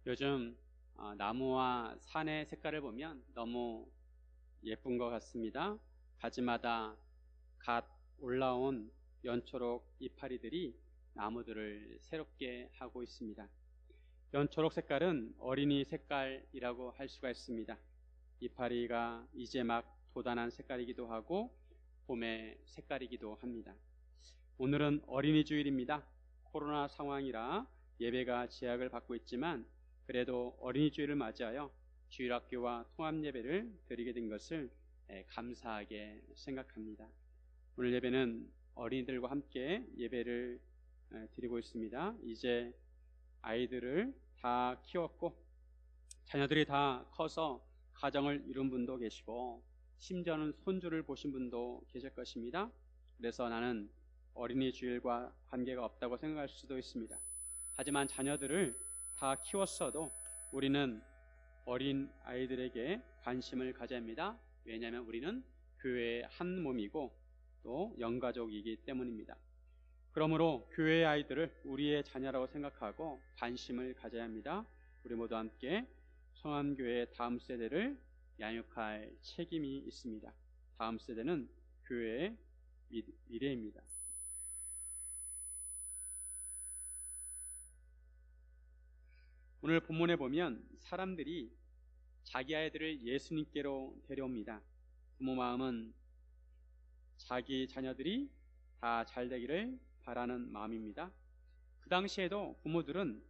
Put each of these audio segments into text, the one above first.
요즘 나무와 산의 색깔을 보면 너무 예쁜 것 같습니다. 가지마다 갓 올라온 연초록 이파리들이 나무들을 새롭게 하고 있습니다. 연초록 색깔은 어린이 색깔이라고 할 수가 있습니다. 이파리가 이제 막 돋아난 색깔이기도 하고 봄의 색깔이기도 합니다. 오늘은 어린이 주일입니다. 코로나 상황이라 예배가 제약을 받고 있지만 그래도 어린이 주일을 맞이하여 주일학교와 통합예배를 드리게 된 것을 감사하게 생각합니다. 오늘 예배는 어린이들과 함께 예배를 드리고 있습니다. 이제 아이들을 다 키웠고 자녀들이 다 커서 가정을 이룬 분도 계시고 심지어는 손주를 보신 분도 계실 것입니다. 그래서 나는 어린이 주일과 관계가 없다고 생각할 수도 있습니다. 하지만 자녀들을 다 키웠어도 우리는 어린 아이들에게 관심을 가져야 합니다. 왜냐하면 우리는 교회의 한 몸이고 또 영가족이기 때문입니다. 그러므로 교회의 아이들을 우리의 자녀라고 생각하고 관심을 가져야 합니다. 우리 모두 함께 성안교회의 다음 세대를 양육할 책임이 있습니다. 다음 세대는 교회의 미래입니다. 오늘 본문에 보면 사람들이 자기 아이들을 예수님께로 데려옵니다. 부모 마음은 자기 자녀들이 다 잘되기를 바라는 마음입니다. 그 당시에도 부모들은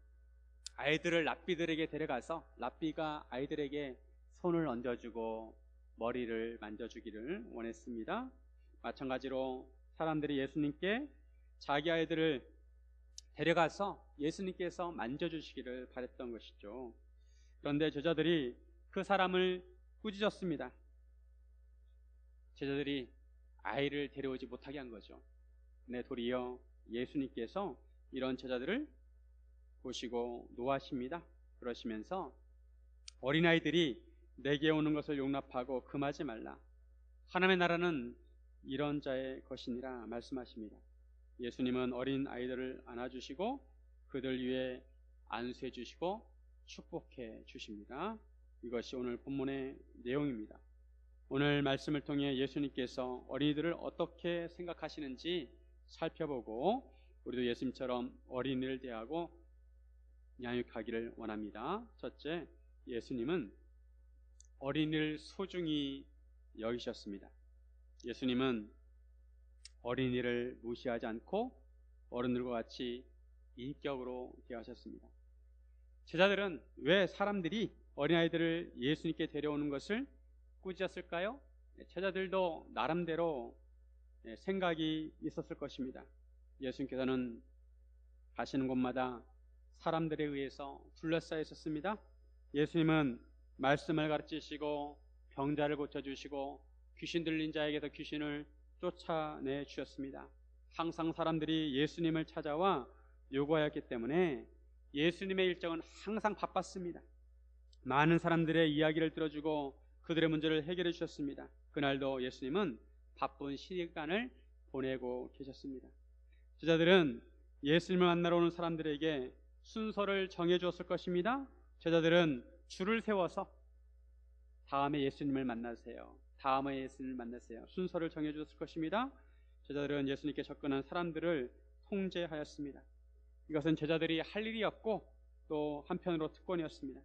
아이들을 랍비들에게 데려가서 랍비가 아이들에게 손을 얹어주고 머리를 만져주기를 원했습니다. 마찬가지로 사람들이 예수님께 자기 아이들을 데려가서 예수님께서 만져주시기를 바랬던 것이죠. 그런데 제자들이 그 사람을 꾸짖었습니다. 제자들이 아이를 데려오지 못하게 한 거죠. 근데 도리어 예수님께서 이런 제자들을 보시고 노하십니다. 그러시면서 어린아이들이 내게 오는 것을 용납하고 금하지 말라. 하나님의 나라는 이런 자의 것이니라 말씀하십니다. 예수님은 어린 아이들을 안아주시고 그들 위에 안수해 주시고 축복해 주십니다. 이것이 오늘 본문의 내용입니다. 오늘 말씀을 통해 예수님께서 어린이들을 어떻게 생각하시는지 살펴보고 우리도 예수님처럼 어린이를 대하고 양육하기를 원합니다. 첫째, 예수님은 어린이를 소중히 여기셨습니다. 예수님은 어린이를 무시하지 않고 어른들과 같이 인격으로 대하셨습니다. 제자들은 왜 사람들이 어린아이들을 예수님께 데려오는 것을 꾸짖었을까요? 제자들도 나름대로 생각이 있었을 것입니다. 예수님께서는 가시는 곳마다 사람들에 의해서 둘러싸여 있었습니다. 예수님은 말씀을 가르치시고 병자를 고쳐주시고 귀신 들린 자에게서 귀신을 쫓아내 주셨습니다. 항상 사람들이 예수님을 찾아와 요구하였기 때문에 예수님의 일정은 항상 바빴습니다. 많은 사람들의 이야기를 들어주고 그들의 문제를 해결해 주셨습니다. 그날도 예수님은 바쁜 시간을 보내고 계셨습니다. 제자들은 예수님을 만나러 오는 사람들에게 순서를 정해 주었을 것입니다. 제자들은 줄을 세워서 다음에 예수님을 만나세요. 다음에 예수님을 만나세요. 순서를 정해 주었을 것입니다. 제자들은 예수님께 접근한 사람들을 통제하였습니다. 이것은 제자들이 할 일이었고 또 한편으로 특권이었습니다.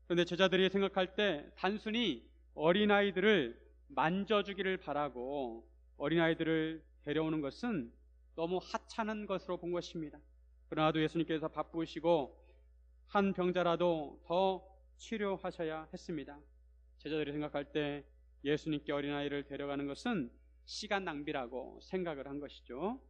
그런데 제자들이 생각할 때 단순히 어린아이들을 만져주기를 바라고 어린아이들을 데려오는 것은 너무 하찮은 것으로 본 것입니다. 그러나도 예수님께서 바쁘시고 한 병자라도 더 치료하셔야 했습니다. 제자들이 생각할 때 예수님께 어린아이를 데려가는 것은 시간 낭비라고 생각을 한 것이죠.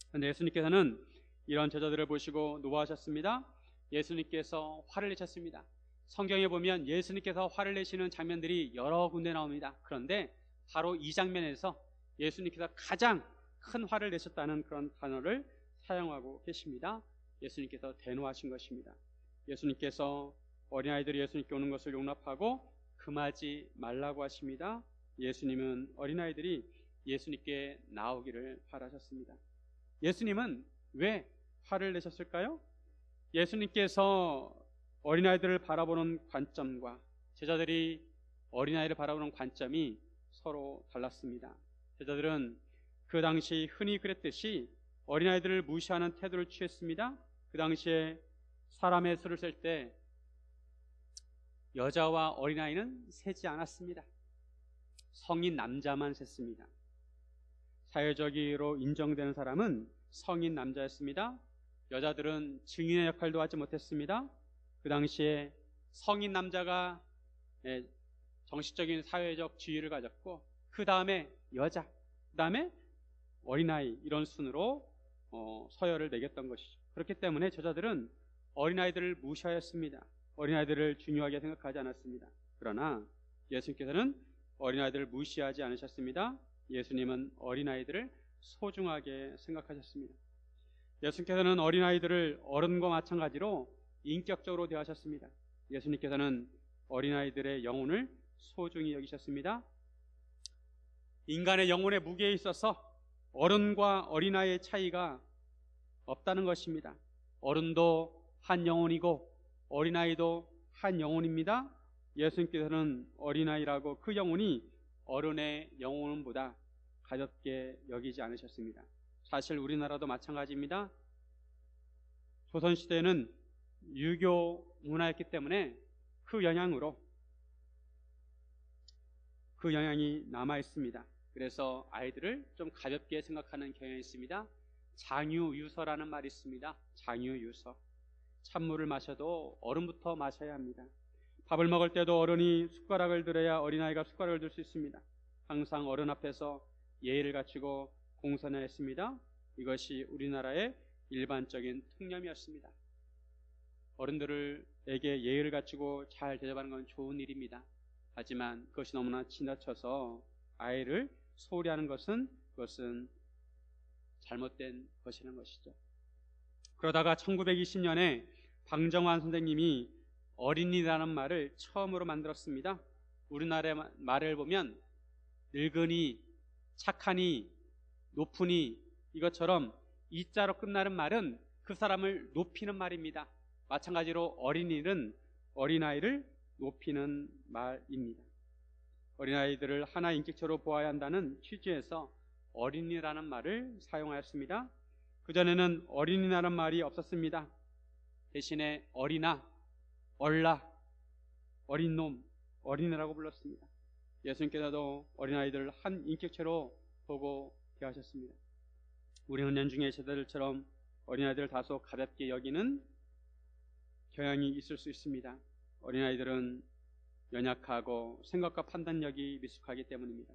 그런데 예수님께서는 이런 제자들을 보시고 노하셨습니다. 예수님께서 화를 내셨습니다. 성경에 보면 예수님께서 화를 내시는 장면들이 여러 군데 나옵니다. 그런데 바로 이 장면에서 예수님께서 가장 큰 화를 내셨다는 그런 단어를 사용하고 계십니다. 예수님께서 대노하신 것입니다. 예수님께서 어린아이들이 예수님께 오는 것을 용납하고 금하지 말라고 하십니다. 예수님은 어린아이들이 예수님께 나오기를 바라셨습니다. 예수님은 왜 화를 내셨을까요? 예수님께서 어린아이들을 바라보는 관점과 제자들이 어린아이를 바라보는 관점이 서로 달랐습니다. 제자들은 그 당시 흔히 그랬듯이 어린아이들을 무시하는 태도를 취했습니다. 그 당시에 사람의 수를 셀 때 여자와 어린아이는 세지 않았습니다. 성인 남자만 셌습니다. 사회적으로 인정되는 사람은 성인 남자였습니다. 여자들은 증인의 역할도 하지 못했습니다. 그 당시에 성인 남자가 정식적인 사회적 지위를 가졌고, 그 다음에 여자, 그 다음에 어린아이, 이런 순으로 서열을 매겼던 것이죠. 그렇기 때문에 제자들은 어린아이들을 무시하였습니다. 어린아이들을 중요하게 생각하지 않았습니다. 그러나 예수님께서는 어린아이들을 무시하지 않으셨습니다. 예수님은 어린아이들을 소중하게 생각하셨습니다. 예수님께서는 어린아이들을 어른과 마찬가지로 인격적으로 대하셨습니다. 예수님께서는 어린아이들의 영혼을 소중히 여기셨습니다. 인간의 영혼의 무게에 있어서 어른과 어린아이의 차이가 없다는 것입니다. 어른도 한 영혼이고 어린아이도 한 영혼입니다. 예수님께서는 어린아이라고 그 영혼이 어른의 영혼보다 가볍게 여기지 않으셨습니다. 사실 우리나라도 마찬가지입니다. 조선시대는 유교 문화였기 때문에 그 영향이 남아 있습니다. 그래서 아이들을 좀 가볍게 생각하는 경향이 있습니다. 장유유서라는 말이 있습니다. 장유유서. 찬물을 마셔도 어른부터 마셔야 합니다. 밥을 먹을 때도 어른이 숟가락을 들어야 어린아이가 숟가락을 들 수 있습니다. 항상 어른 앞에서 예의를 갖추고 공손해야 했습니다. 이것이 우리나라의 일반적인 통념이었습니다. 어른들에게 예의를 갖추고 잘 대접하는 건 좋은 일입니다. 하지만 그것이 너무나 지나쳐서 아이를 소홀히 하는 것은 잘못된 것이라는 것이죠. 그러다가 1920년에 방정환 선생님이 어린이라는 말을 처음으로 만들었습니다. 우리나라의 말을 보면 늙으니, 착하니, 높으니, 이것처럼 이자로 끝나는 말은 그 사람을 높이는 말입니다. 마찬가지로 어린아이를 높이는 말입니다. 어린아이들을 하나의 인격체로 보아야 한다는 취지에서 어린이라는 말을 사용하였습니다. 그전에는 어린이라는 말이 없었습니다. 대신에 어린아, 얼라, 어린놈, 어린애라고 불렀습니다. 예수님께서도 어린아이들을 한 인격체로 보고 대하셨습니다. 우리 은연중에 제자들처럼 어린아이들을 다소 가볍게 여기는 경향이 있을 수 있습니다. 어린아이들은 연약하고 생각과 판단력이 미숙하기 때문입니다.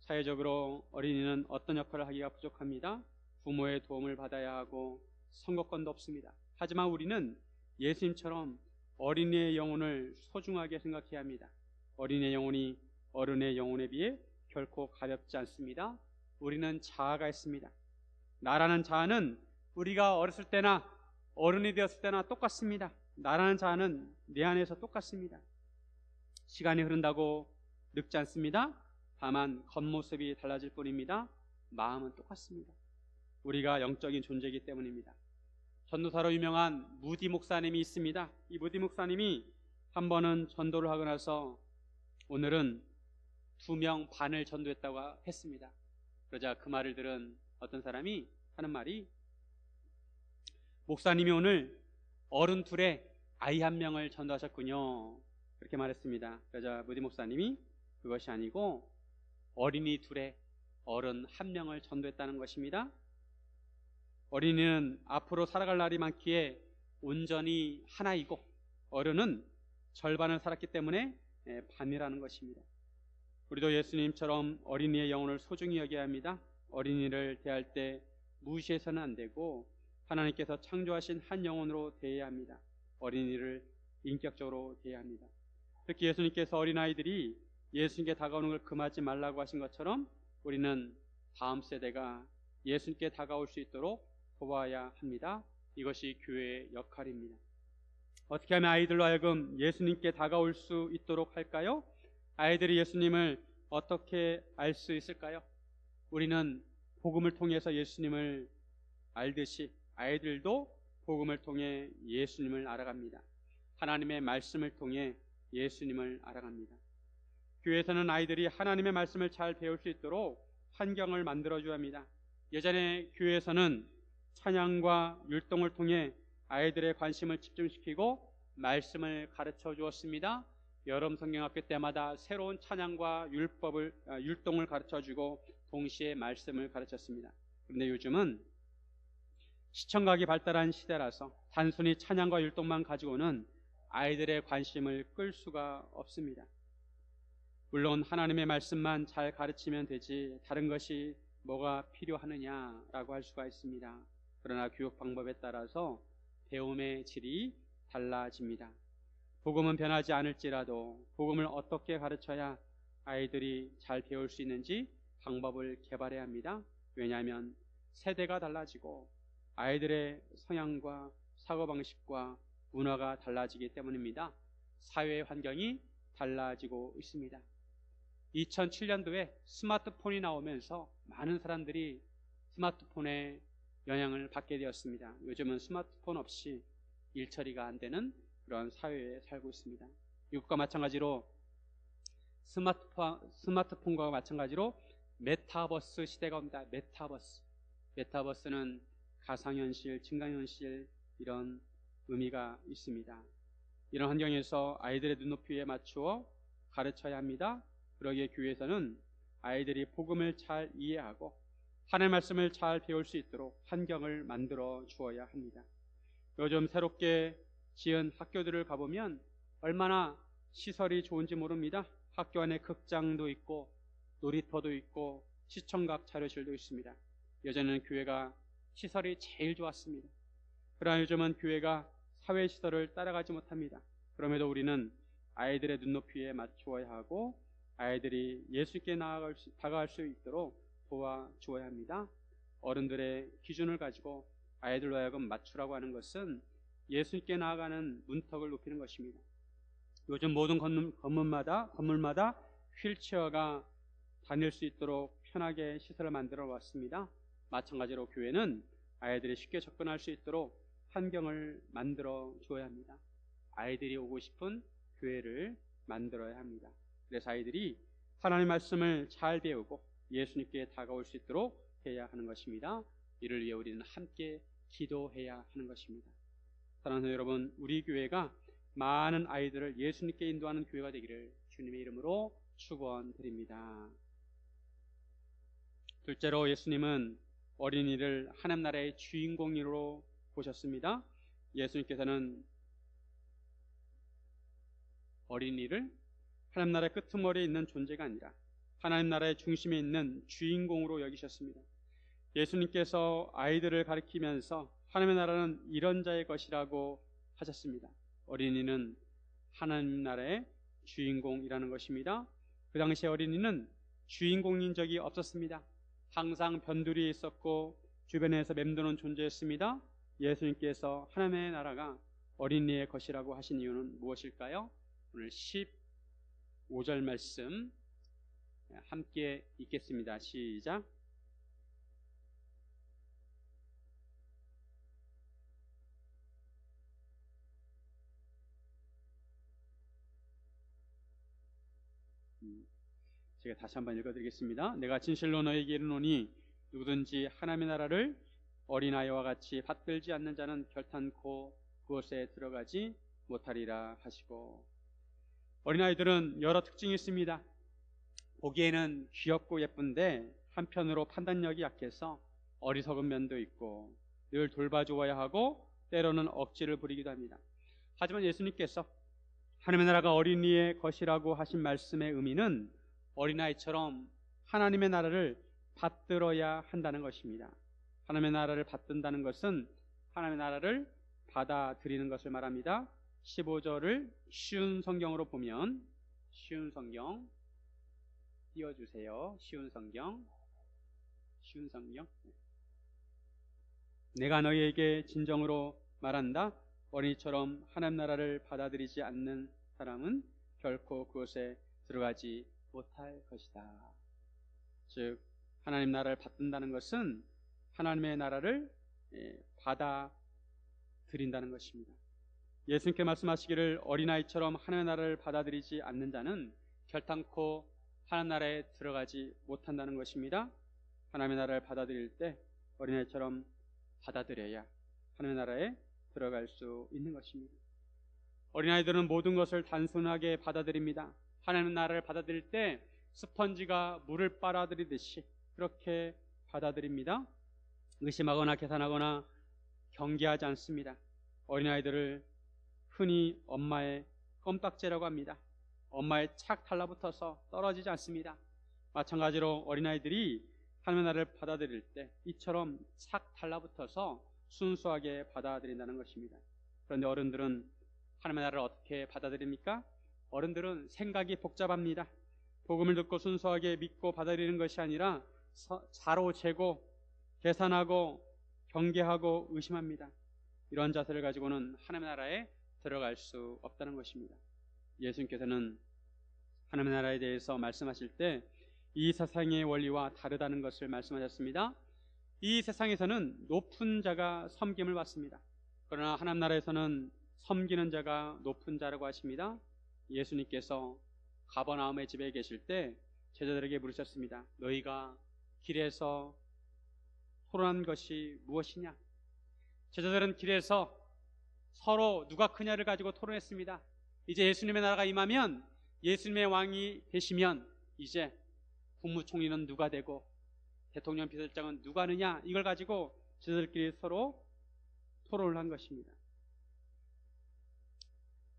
사회적으로 어린이는 어떤 역할을 하기가 부족합니다. 부모의 도움을 받아야 하고 선거권도 없습니다. 하지만 우리는 예수님처럼 어린이의 영혼을 소중하게 생각해야 합니다. 어린이의 영혼이 어른의 영혼에 비해 결코 가볍지 않습니다. 우리는 자아가 있습니다. 나라는 자아는 우리가 어렸을 때나 어른이 되었을 때나 똑같습니다. 나라는 자아는 내 안에서 똑같습니다. 시간이 흐른다고 늙지 않습니다. 다만 겉모습이 달라질 뿐입니다. 마음은 똑같습니다. 우리가 영적인 존재이기 때문입니다. 전도사로 유명한 무디 목사님이 있습니다. 이 무디 목사님이 한 번은 전도를 하고 나서 오늘은 2명 반을 전도했다고 했습니다. 그러자 그 말을 들은 어떤 사람이 하는 말이, 목사님이 오늘 어른 둘에 아이 1명을 전도하셨군요. 그렇게 말했습니다. 그러자 무디 목사님이 그것이 아니고 어린이 둘에 어른 1명을 전도했다는 것입니다. 어린이는 앞으로 살아갈 날이 많기에 온전히 하나이고 어른은 절반을 살았기 때문에 반이라는 것입니다. 우리도 예수님처럼 어린이의 영혼을 소중히 여겨야 합니다. 어린이를 대할 때 무시해서는 안 되고 하나님께서 창조하신 한 영혼으로 대해야 합니다. 어린이를 인격적으로 대해야 합니다. 특히 예수님께서 어린아이들이 예수님께 다가오는 걸 금하지 말라고 하신 것처럼 우리는 다음 세대가 예수님께 다가올 수 있도록 도와야 합니다. 이것이 교회의 역할입니다. 어떻게 하면 아이들로 하여금 예수님께 다가올 수 있도록 할까요? 아이들이 예수님을 어떻게 알 수 있을까요? 우리는 복음을 통해서 예수님을 알듯이 아이들도 복음을 통해 예수님을 알아갑니다. 하나님의 말씀을 통해 예수님을 알아갑니다. 교회에서는 아이들이 하나님의 말씀을 잘 배울 수 있도록 환경을 만들어줘야 합니다. 예전에 교회에서는 찬양과 율동을 통해 아이들의 관심을 집중시키고 말씀을 가르쳐 주었습니다. 여름 성경학교 때마다 새로운 찬양과 율동을 가르쳐주고 동시에 말씀을 가르쳤습니다. 그런데 요즘은 시청각이 발달한 시대라서 단순히 찬양과 율동만 가지고는 아이들의 관심을 끌 수가 없습니다. 물론 하나님의 말씀만 잘 가르치면 되지 다른 것이 뭐가 필요하느냐라고 할 수가 있습니다. 그러나 교육 방법에 따라서 배움의 질이 달라집니다. 복음은 변하지 않을지라도 복음을 어떻게 가르쳐야 아이들이 잘 배울 수 있는지 방법을 개발해야 합니다. 왜냐하면 세대가 달라지고 아이들의 성향과 사고방식과 문화가 달라지기 때문입니다. 사회 환경이 달라지고 있습니다. 2007년도에 스마트폰이 나오면서 많은 사람들이 스마트폰의 영향을 받게 되었습니다. 요즘은 스마트폰 없이 일처리가 안 되는 그런 사회에 살고 있습니다. 이것과 마찬가지로 스마트폰과 마찬가지로 메타버스 시대가 옵니다. 메타버스는 가상현실, 증강현실 이런 의미가 있습니다. 이런 환경에서 아이들의 눈높이에 맞추어 가르쳐야 합니다. 그러기에 교회에서는 아이들이 복음을 잘 이해하고 하나님의 말씀을 잘 배울 수 있도록 환경을 만들어 주어야 합니다. 요즘 새롭게 지은 학교들을 가보면 얼마나 시설이 좋은지 모릅니다. 학교 안에 극장도 있고 놀이터도 있고 시청각 자료실도 있습니다. 예전에는 교회가 시설이 제일 좋았습니다. 그러나 요즘은 교회가 사회시설을 따라가지 못합니다. 그럼에도 우리는 아이들의 눈높이에 맞추어야 하고 아이들이 예수께 다가갈 수 있도록 도와주어야 합니다. 어른들의 기준을 가지고 아이들로 하여금 맞추라고 하는 것은 예수께 나아가는 문턱을 높이는 것입니다. 요즘 모든 건물마다 휠체어가 다닐 수 있도록 편하게 시설을 만들어 왔습니다. 마찬가지로 교회는 아이들이 쉽게 접근할 수 있도록 환경을 만들어 줘야 합니다. 아이들이 오고 싶은 교회를 만들어야 합니다. 그래서 아이들이 하나님의 말씀을 잘 배우고 예수님께 다가올 수 있도록 해야 하는 것입니다. 이를 위해 우리는 함께 기도해야 하는 것입니다. 사랑하는 여러분, 우리 교회가 많은 아이들을 예수님께 인도하는 교회가 되기를 주님의 이름으로 축원드립니다. 둘째로 예수님은 어린이를 하나님 나라의 주인공으로 보셨습니다. 예수님께서는 어린이를 하나님 나라의 끄트머리에 있는 존재가 아니라 하나님 나라의 중심에 있는 주인공으로 여기셨습니다. 예수님께서 아이들을 가리키면서 하나님의 나라는 이런 자의 것이라고 하셨습니다. 어린이는 하나님 나라의 주인공이라는 것입니다. 그 당시에 어린이는 주인공인 적이 없었습니다. 항상 변두리에 있었고 주변에서 맴도는 존재였습니다. 예수님께서 하나님의 나라가 어린이의 것이라고 하신 이유는 무엇일까요? 오늘 15절 말씀 함께 읽겠습니다. 시작. 제가 다시 한번 읽어드리겠습니다. 내가 진실로 너에게 이르노니 누구든지 하나님의 나라를 어린아이와 같이 받들지 않는 자는 결탄코 그곳에 들어가지 못하리라 하시고, 어린아이들은 여러 특징이 있습니다. 보기에는 귀엽고 예쁜데 한편으로 판단력이 약해서 어리석은 면도 있고 늘 돌봐주어야 하고 때로는 억지를 부리기도 합니다. 하지만 예수님께서 하나님의 나라가 어린이의 것이라고 하신 말씀의 의미는 어린아이처럼 하나님의 나라를 받들어야 한다는 것입니다. 하나님의 나라를 받든다는 것은 하나님의 나라를 받아들이는 것을 말합니다. 15절을 쉬운 성경으로 보면, 쉬운 성경 띄워주세요. 쉬운 성경. 내가 너희에게 진정으로 말한다. 어린이처럼 하나님 나라를 받아들이지 않는 사람은 결코 그곳에 들어가지 못할 것이다. 즉 하나님 나라를 받든다는 것은 하나님의 나라를 받아들인다는 것입니다. 예수님께 말씀하시기를 어린아이처럼 하나님의 나라를 받아들이지 않는 자는 결탄코 하나님 나라에 들어가지 못한다는 것입니다. 하나님의 나라를 받아들일 때 어린아이처럼 받아들여야 하나님의 나라에 들어갈 수 있는 것입니다. 어린아이들은 모든 것을 단순하게 받아들입니다. 하나님의 나라를 받아들일 때 스펀지가 물을 빨아들이듯이 그렇게 받아들입니다. 의심하거나 계산하거나 경계하지 않습니다. 어린아이들을 흔히 엄마의 껌딱지라고 합니다. 엄마의 착 달라붙어서 떨어지지 않습니다. 마찬가지로 어린아이들이 하나님의 나라를 받아들일 때 이처럼 착 달라붙어서 순수하게 받아들인다는 것입니다. 그런데 어른들은 하나님의 나라를 어떻게 받아들입니까? 어른들은 생각이 복잡합니다. 복음을 듣고 순수하게 믿고 받아들이는 것이 아니라 자로 재고 계산하고 경계하고 의심합니다. 이런 자세를 가지고는 하나님의 나라에 들어갈 수 없다는 것입니다. 예수님께서는 하나님의 나라에 대해서 말씀하실 때 이 세상의 원리와 다르다는 것을 말씀하셨습니다. 이 세상에서는 높은 자가 섬김을 받습니다. 그러나 하나님 나라에서는 섬기는 자가 높은 자라고 하십니다. 예수님께서 가버나움의 집에 계실 때 제자들에게 물으셨습니다. 너희가 길에서 토론한 것이 무엇이냐? 제자들은 길에서 서로 누가 크냐를 가지고 토론했습니다. 이제 예수님의 나라가 임하면, 예수님의 왕이 되시면 이제 국무총리는 누가 되고 대통령 비서실장은 누가 하느냐, 이걸 가지고 제자들끼리 서로 토론을 한 것입니다.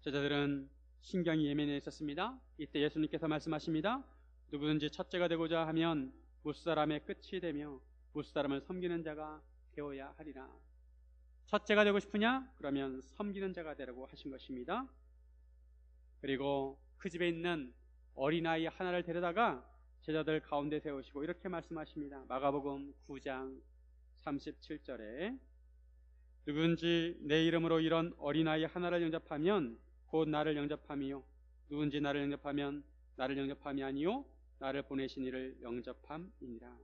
제자들은 신경이 예민해 있었습니다. 이때 예수님께서 말씀하십니다. 누구든지 첫째가 되고자 하면 무사람의 끝이 되며 무사람을 섬기는 자가 되어야 하리라. 첫째가 되고 싶으냐? 그러면 섬기는 자가 되라고 하신 것입니다. 그리고 그 집에 있는 어린아이 하나를 데려다가 제자들 가운데 세우시고 이렇게 말씀하십니다. 마가복음 9장 37절에 누구든지 내 이름으로 이런 어린아이 하나를 영접하면 곧 나를 영접함이요, 누구든지 나를 영접하면 나를 영접함이 아니요 나를 보내신 이를 영접함이니라.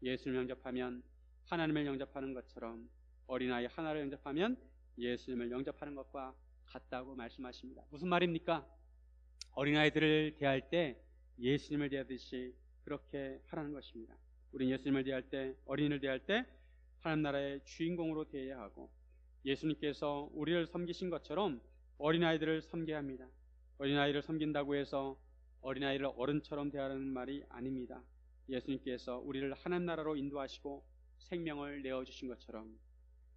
예수를 영접하면 하나님을 영접하는 것처럼 어린아이 하나를 영접하면 예수님을 영접하는 것과 같다고 말씀하십니다. 무슨 말입니까? 어린아이들을 대할 때 예수님을 대하듯이 그렇게 하라는 것입니다. 우리는 예수님을 대할 때, 어린이를 대할 때 하나님 나라의 주인공으로 대해야 하고, 예수님께서 우리를 섬기신 것처럼 어린아이들을 섬겨야 합니다. 어린아이를 섬긴다고 해서 어린아이를 어른처럼 대하라는 말이 아닙니다. 예수님께서 우리를 하나님 나라로 인도하시고 생명을 내어주신 것처럼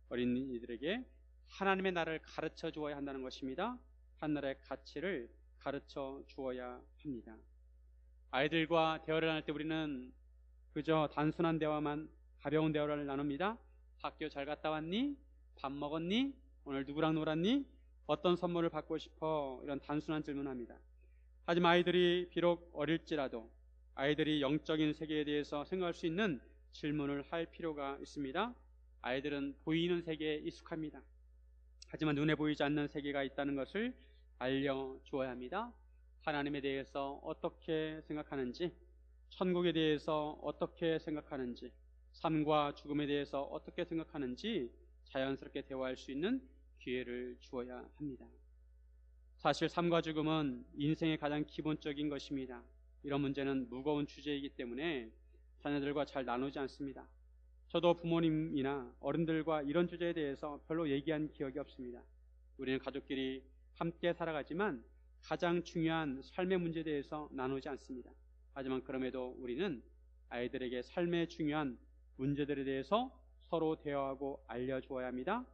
어린이들에게 하나님의 나라를 가르쳐 주어야 한다는 것입니다. 하나님의 가치를 가르쳐 주어야 합니다. 아이들과 대화를 나눌 때 우리는 그저 단순한 대화만, 가벼운 대화를 나눕니다. 학교 잘 갔다 왔니? 밥 먹었니? 오늘 누구랑 놀았니? 어떤 선물을 받고 싶어? 이런 단순한 질문합니다. 하지만 아이들이 비록 어릴지라도 아이들이 영적인 세계에 대해서 생각할 수 있는 질문을 할 필요가 있습니다. 아이들은 보이는 세계에 익숙합니다. 하지만 눈에 보이지 않는 세계가 있다는 것을 알려주어야 합니다. 하나님에 대해서 어떻게 생각하는지, 천국에 대해서 어떻게 생각하는지, 삶과 죽음에 대해서 어떻게 생각하는지 자연스럽게 대화할 수 있는 기회를 주어야 합니다. 사실 삶과 죽음은 인생의 가장 기본적인 것입니다. 이런 문제는 무거운 주제이기 때문에 자녀들과 잘 나누지 않습니다. 저도 부모님이나 어른들과 이런 주제에 대해서 별로 얘기한 기억이 없습니다. 우리는 가족끼리 함께 살아가지만 가장 중요한 삶의 문제에 대해서 나누지 않습니다. 하지만 그럼에도 우리는 아이들에게 삶의 중요한 문제들에 대해서 서로 대화하고 알려주어야 합니다.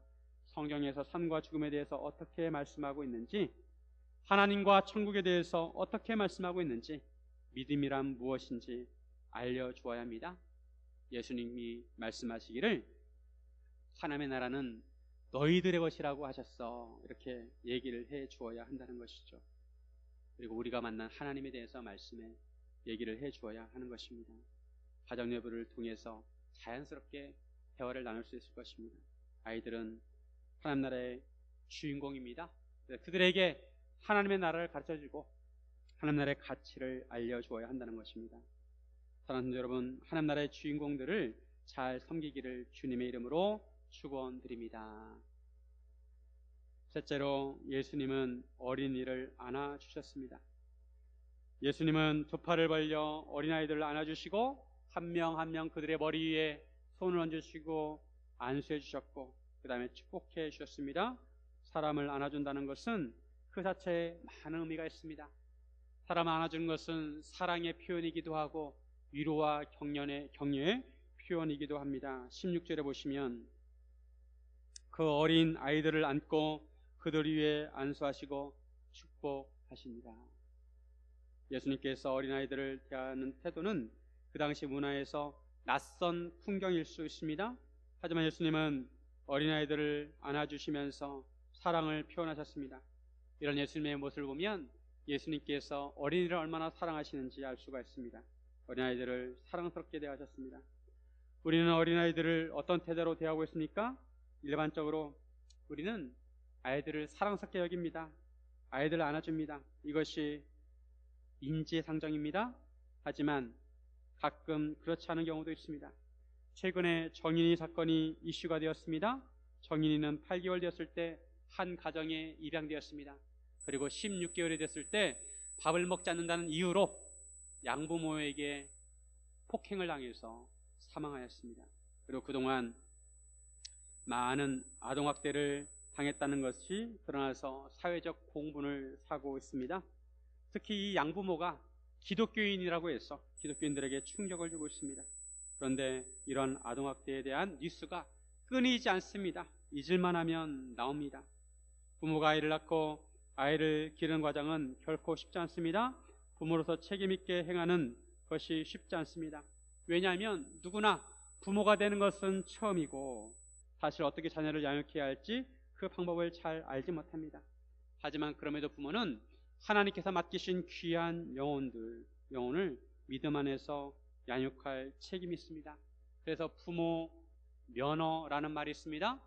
성경에서 삶과 죽음에 대해서 어떻게 말씀하고 있는지, 하나님과 천국에 대해서 어떻게 말씀하고 있는지, 믿음이란 무엇인지 알려주어야 합니다. 예수님이 말씀하시기를 하나님의 나라는 너희들의 것이라고 하셨어, 이렇게 얘기를 해 주어야 한다는 것이죠. 그리고 우리가 만난 하나님에 대해서 말씀에 얘기를 해 주어야 하는 것입니다. 가정예배를 통해서 자연스럽게 대화를 나눌 수 있을 것입니다. 아이들은 하나님 나라의 주인공입니다. 그들에게 하나님의 나라를 가르쳐주고 하나님 나라의 가치를 알려주어야 한다는 것입니다. 사랑하는 여러분, 하나님 나라의 주인공들을 잘 섬기기를 주님의 이름으로 축원드립니다. 셋째로 예수님은 어린이를 안아주셨습니다. 예수님은 두 팔을 벌려 어린아이들을 안아주시고 한 명 한 명 그들의 머리 위에 손을 얹으시고 안수해 주셨고 그 다음에 축복해 주셨습니다. 사람을 안아준다는 것은 그 자체에 많은 의미가 있습니다. 사람을 안아주는 것은 사랑의 표현이기도 하고 위로와 격려의 표현이기도 합니다. 16절에 보시면 그 어린 아이들을 안고 그들 위에 안수하시고 축복하십니다. 예수님께서 어린아이들을 대하는 태도는 그 당시 문화에서 낯선 풍경일 수 있습니다. 하지만 예수님은 어린아이들을 안아주시면서 사랑을 표현하셨습니다. 이런 예수님의 모습을 보면 예수님께서 어린이를 얼마나 사랑하시는지 알 수가 있습니다. 어린아이들을 사랑스럽게 대하셨습니다. 우리는 어린아이들을 어떤 태도로 대하고 있습니까? 일반적으로 우리는 아이들을 사랑스럽게 여깁니다. 아이들을 안아줍니다. 이것이 인지의 상정입니다. 하지만 가끔 그렇지 않은 경우도 있습니다. 최근에 정인이 사건이 이슈가 되었습니다. 정인이는 8개월 되었을 때 한 가정에 입양되었습니다. 그리고 16개월이 됐을 때 밥을 먹지 않는다는 이유로 양부모에게 폭행을 당해서 사망하였습니다. 그리고 그동안 많은 아동학대를 당했다는 것이 드러나서 사회적 공분을 사고 있습니다. 특히 이 양부모가 기독교인이라고 해서 기독교인들에게 충격을 주고 있습니다. 그런데 이런 아동학대에 대한 뉴스가 끊이지 않습니다. 잊을만 하면 나옵니다. 부모가 아이를 낳고 아이를 기르는 과정은 결코 쉽지 않습니다. 부모로서 책임있게 행하는 것이 쉽지 않습니다. 왜냐하면 누구나 부모가 되는 것은 처음이고 사실 어떻게 자녀를 양육해야 할지 그 방법을 잘 알지 못합니다. 하지만 그럼에도 부모는 하나님께서 맡기신 귀한 영혼을 믿음 안에서 양육할 책임이 있습니다. 그래서 부모 면허라는 말이 있습니다.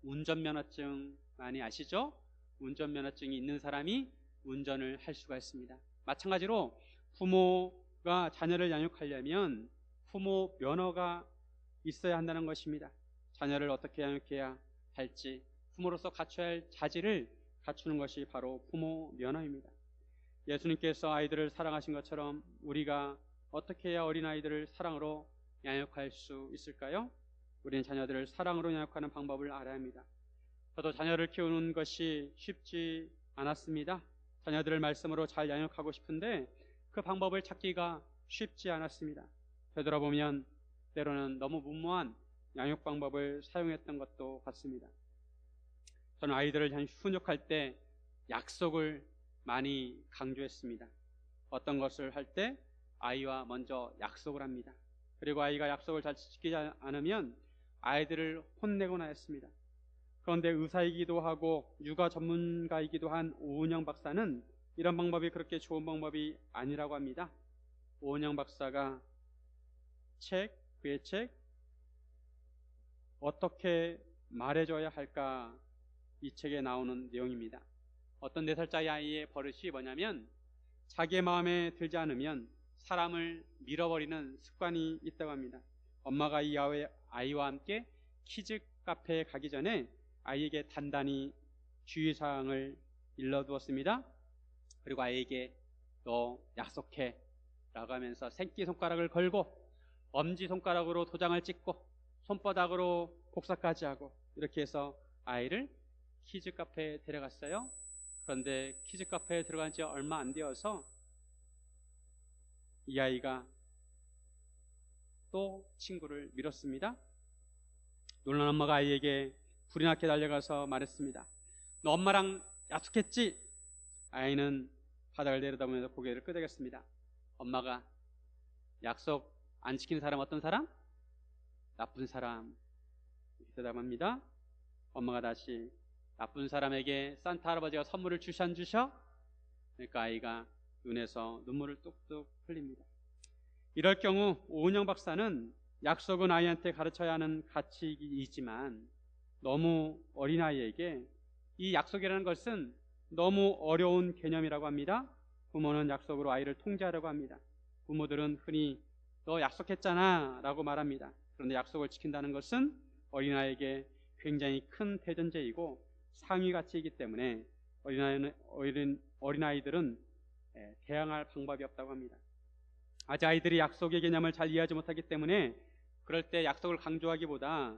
운전면허증 많이 아시죠? 운전면허증이 있는 사람이 운전을 할 수가 있습니다. 마찬가지로 부모가 자녀를 양육하려면 부모 면허가 있어야 한다는 것입니다. 자녀를 어떻게 양육해야 할지 부모로서 갖춰야 할 자질을 갖추는 것이 바로 부모 면허입니다. 예수님께서 아이들을 사랑하신 것처럼 우리가 어떻게 해야 어린아이들을 사랑으로 양육할 수 있을까요? 우리는 자녀들을 사랑으로 양육하는 방법을 알아야 합니다. 저도 자녀를 키우는 것이 쉽지 않았습니다. 자녀들을 말씀으로 잘 양육하고 싶은데 그 방법을 찾기가 쉽지 않았습니다. 되돌아보면 때로는 너무 무모한 양육 방법을 사용했던 것도 같습니다. 저는 아이들을 훈육할 때 약속을 많이 강조했습니다. 어떤 것을 할 때 아이와 먼저 약속을 합니다. 그리고 아이가 약속을 잘 지키지 않으면 아이들을 혼내곤 하였습니다. 그런데 의사이기도 하고 육아 전문가이기도 한 오은영 박사는 이런 방법이 그렇게 좋은 방법이 아니라고 합니다. 오은영 박사가 그의 책 어떻게 말해줘야 할까, 이 책에 나오는 내용입니다. 어떤 4살짜리 아이의 버릇이 뭐냐면 자기의 마음에 들지 않으면 사람을 밀어버리는 습관이 있다고 합니다. 엄마가 이 아이와 함께 키즈 카페에 가기 전에 아이에게 단단히 주의사항을 일러두었습니다. 그리고 아이에게 너 약속해 라고 하면서 새끼손가락을 걸고 엄지손가락으로 도장을 찍고 손바닥으로 복사까지 하고 이렇게 해서 아이를 키즈 카페에 데려갔어요. 그런데 키즈 카페에 들어간 지 얼마 안 되어서 이 아이가 또 친구를 밀었습니다. 놀란 엄마가 아이에게 불이 나게 달려가서 말했습니다. 너 엄마랑 약속했지? 아이는 바닥을 내려다보면서 고개를 끄덕였습니다. 엄마가 약속 안 지키는 사람 어떤 사람? 나쁜 사람. 이렇게 대답합니다. 엄마가 다시 나쁜 사람에게 산타 할아버지가 선물을 주시 안 주셔? 그러니까 아이가 눈에서 눈물을 뚝뚝 흘립니다. 이럴 경우 오은영 박사는 약속은 아이한테 가르쳐야 하는 가치이지만 너무 어린아이에게 이 약속이라는 것은 너무 어려운 개념이라고 합니다. 부모는 약속으로 아이를 통제하려고 합니다. 부모들은 흔히 너 약속했잖아 라고 말합니다. 그런데 약속을 지킨다는 것은 어린아이에게 굉장히 큰 대전제이고 상위 가치이기 때문에 어린아이들은 대항할 방법이 없다고 합니다. 아직 아이들이 약속의 개념을 잘 이해하지 못하기 때문에 그럴 때 약속을 강조하기보다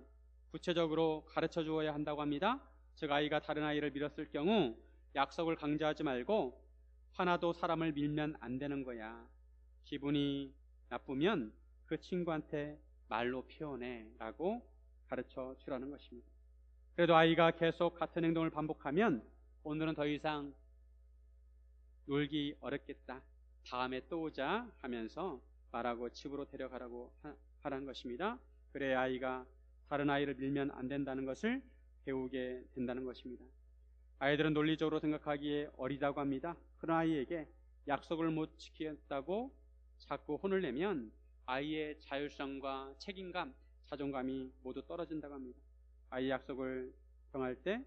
구체적으로 가르쳐 주어야 한다고 합니다. 즉 아이가 다른 아이를 밀었을 경우 약속을 강조하지 말고 화나도 사람을 밀면 안 되는 거야. 기분이 나쁘면 그 친구한테 말로 표현해 라고 가르쳐 주라는 것입니다. 그래도 아이가 계속 같은 행동을 반복하면 오늘은 더 이상 놀기 어렵겠다, 다음에 또 오자 하면서 말하고 집으로 데려가라고 하라는 것입니다. 그래야 아이가 다른 아이를 밀면 안 된다는 것을 배우게 된다는 것입니다. 아이들은 논리적으로 생각하기에 어리다고 합니다. 그런 아이에게 약속을 못 지켰다고 자꾸 혼을 내면 아이의 자율성과 책임감, 자존감이 모두 떨어진다고 합니다. 아이 약속을 정할 때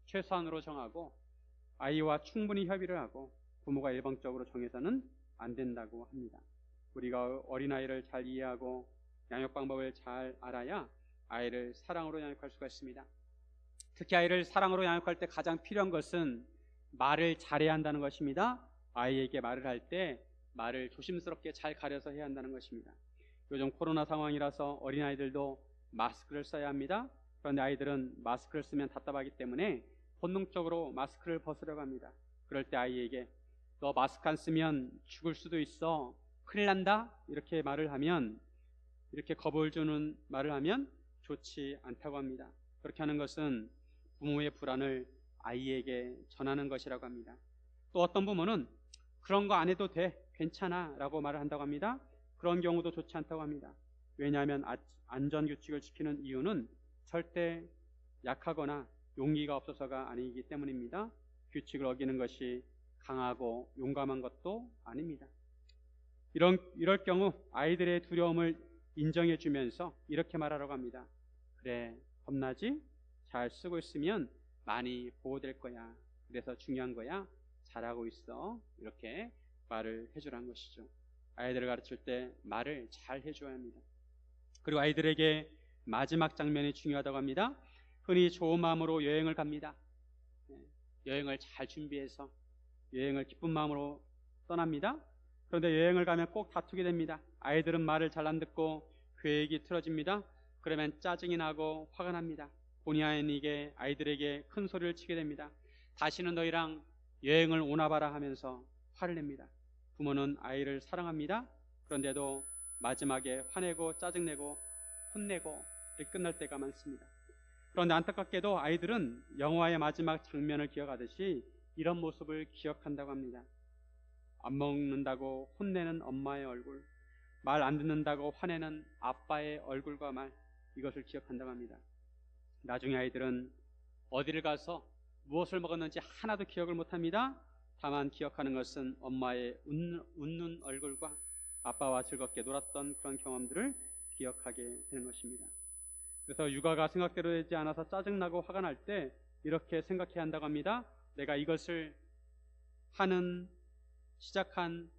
최소한으로 정하고 아이와 충분히 협의를 하고 부모가 일방적으로 정해서는 안 된다고 합니다. 우리가 어린아이를 잘 이해하고 양육 방법을 잘 알아야 아이를 사랑으로 양육할 수가 있습니다. 특히 아이를 사랑으로 양육할 때 가장 필요한 것은 말을 잘해야 한다는 것입니다. 아이에게 말을 할 때 말을 조심스럽게 잘 가려서 해야 한다는 것입니다. 요즘 코로나 상황이라서 어린아이들도 마스크를 써야 합니다. 그런데 아이들은 마스크를 쓰면 답답하기 때문에 본능적으로 마스크를 벗으려고 합니다. 그럴 때 아이에게 너 마스크 안 쓰면 죽을 수도 있어, 큰일 난다, 이렇게 말을 하면, 이렇게 겁을 주는 말을 하면 좋지 않다고 합니다. 그렇게 하는 것은 부모의 불안을 아이에게 전하는 것이라고 합니다. 또 어떤 부모는 그런 거 안 해도 돼, 괜찮아 라고 말을 한다고 합니다. 그런 경우도 좋지 않다고 합니다. 왜냐하면 안전규칙을 지키는 이유는 절대 약하거나 용기가 없어서가 아니기 때문입니다. 규칙을 어기는 것이 강하고 용감한 것도 아닙니다. 이럴 경우 아이들의 두려움을 인정해 주면서 이렇게 말하라고 합니다. 그래, 겁나지? 잘 쓰고 있으면 많이 보호될 거야. 그래서 중요한 거야. 잘하고 있어. 이렇게 말을 해주라는 것이죠. 아이들을 가르칠 때 말을 잘 해줘야 합니다. 그리고 아이들에게 마지막 장면이 중요하다고 합니다. 흔히 좋은 마음으로 여행을 갑니다. 여행을 잘 준비해서 여행을 기쁜 마음으로 떠납니다. 그런데 여행을 가면 꼭 다투게 됩니다. 아이들은 말을 잘 안 듣고 계획이 틀어집니다. 그러면 짜증이 나고 화가 납니다. 본의 아니게 아이들에게 큰 소리를 치게 됩니다. 다시는 너희랑 여행을 오나 봐라 하면서 화를 냅니다. 부모는 아이를 사랑합니다. 그런데도 마지막에 화내고 짜증내고 혼내고 끝날 때가 많습니다. 그런데 안타깝게도 아이들은 영화의 마지막 장면을 기억하듯이 이런 모습을 기억한다고 합니다. 안 먹는다고 혼내는 엄마의 얼굴, 말 안 듣는다고 화내는 아빠의 얼굴과 말, 이것을 기억한다고 합니다. 나중에 아이들은 어디를 가서 무엇을 먹었는지 하나도 기억을 못합니다. 다만 기억하는 것은 엄마의 웃는 얼굴과 아빠와 즐겁게 놀았던 그런 경험들을 기억하게 되는 것입니다. 그래서 육아가 생각대로 되지 않아서 짜증나고 화가 날 때 이렇게 생각해야 한다고 합니다. 내가 이것을 시작한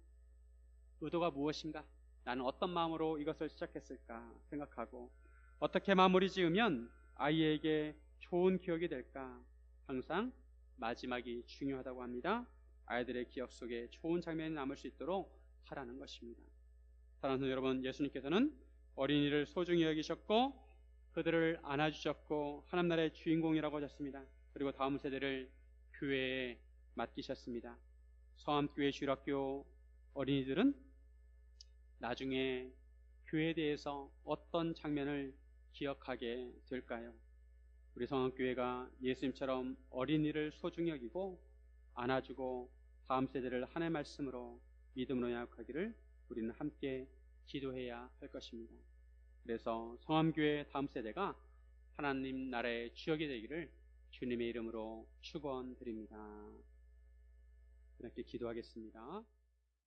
의도가 무엇인가? 나는 어떤 마음으로 이것을 시작했을까 생각하고 어떻게 마무리 지으면 아이에게 좋은 기억이 될까? 항상 마지막이 중요하다고 합니다. 아이들의 기억 속에 좋은 장면이 남을 수 있도록 하라는 것입니다. 사랑하는 여러분, 예수님께서는 어린이를 소중히 여기셨고 그들을 안아주셨고 하나님 나라의 주인공이라고 하셨습니다. 그리고 다음 세대를 교회에 맡기셨습니다. 성암교회 주일학교 어린이들은 나중에 교회에 대해서 어떤 장면을 기억하게 될까요? 우리 성암교회가 예수님처럼 어린이를 소중히 여기고 안아주고 다음 세대를 하나님의 말씀으로 믿음으로 양육하기를 우리는 함께 기도해야 할 것입니다. 그래서 성암교회 다음 세대가 하나님 나라의 주역이 되기를 주님의 이름으로 축원드립니다. 이렇게 기도하겠습니다.